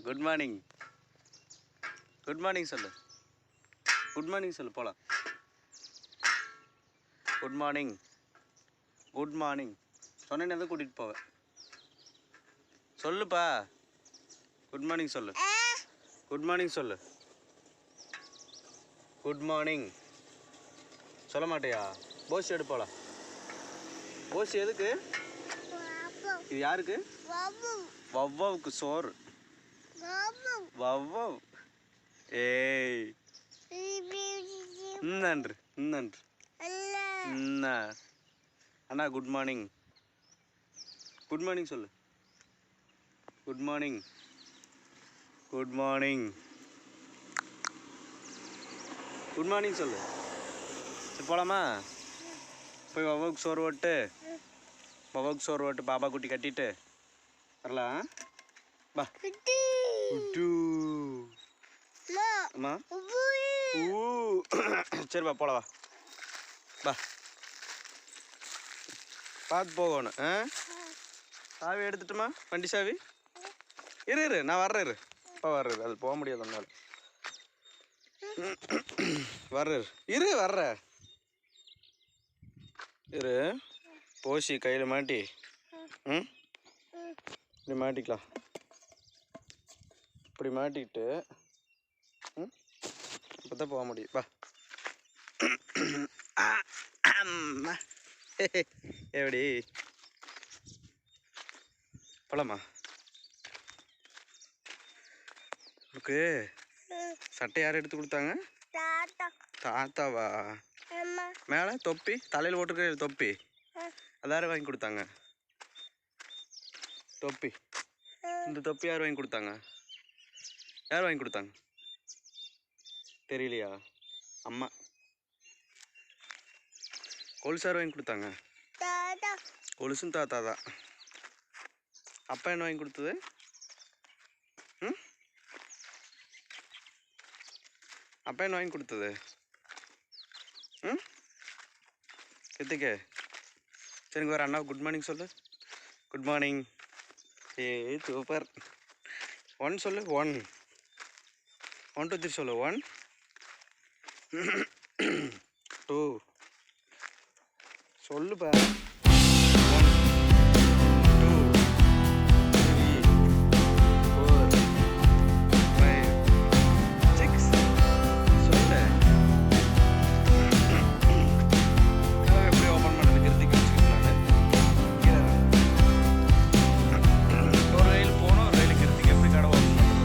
Good morning. Good morning சொல்லு. Good morning சொல்லு போலாம். Good morning. குட் மார்னிங் சொன்னேன்னு தான் கூட்டிகிட்டு போவேன். சொல்லுப்பா. குட் மார்னிங் சொல்லு. குட் மார்னிங் சொல்லு. குட் மார்னிங் சொல்ல மாட்டியா? போஸ் எடு போலாம். போஸ் எதுக்கு? இது யாருக்கு? வவ்வாவுக்கு சோறு. வவ்வாவ். ஏய் நன்று நன்று அண்ணா குட் மார்னிங். குட் மார்னிங் சொல்லு. Good morning. Good morning. Good morning சொல்லு. சரி போகலாமா? போய் வவ்வாவுக்கு சோறு ஓட்டு. வவ்வாவுக்கு சோறு ஓட்டு பாபா குட்டி கட்டிட்டு வரலாம். பா குட்டு. அம்மா சரிப்பா போகலாம். வா பா பார்த்து போகணும். சாவி எடுத்துட்டுமா? வண்டி சாவி இரு நான் வர்றேன். இப்போ வர்றது அது போக முடியாது ஒன்றால். வர்ற இரு. போசி கையில் மாட்டி இப்படி மாட்டிக்கலாம். இப்படி மாட்டிக்கிட்டு இப்போ தான் போக முடியும். பா அம்மா எப்படி போலாமா? உனக்கு சட்டை யார் எடுத்து கொடுத்தாங்க? தாத்தாவா? மேலே தொப்பி தலையில் போட்டுருக்க தொப்பி அதாரு வாங்கி கொடுத்தாங்க. தொப்பி இந்த தொப்பி யார் வாங்கி கொடுத்தாங்க? யார் வாங்கி கொடுத்தாங்க தெரியலையா? அம்மா. கொலுசு யார் வாங்கி கொடுத்தாங்க? கொலுசும் தாத்தா தான். அப்பா என்ன வாங்கி கொடுத்தது? அப்பா என்ன வாங்கி கொடுத்தது? எத்துக்கு சரிங்க வேறு அண்ணா குட் மார்னிங் சொல்லு. Good morning. சூப்பர். 1 சொல்லு. 1 1 2 3 சொல்லு. 1 2 சொல்லுப்பா. 1 2 3 4 5 6 சொல்லு. எப்படி ஓப்பன் பண்ணது? கிருத்திக்கு வச்சுக்கலாம். ஒரு ரயில் போனோம். ஒரு ரயில் கிருத்திக்கு எப்படி கடை ஓப்பன் பண்ணுறது?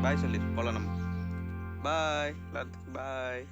பாய் சொல்லி போகலாம் நம்ம. பாய் எல்லாத்துக்கும் பாய்.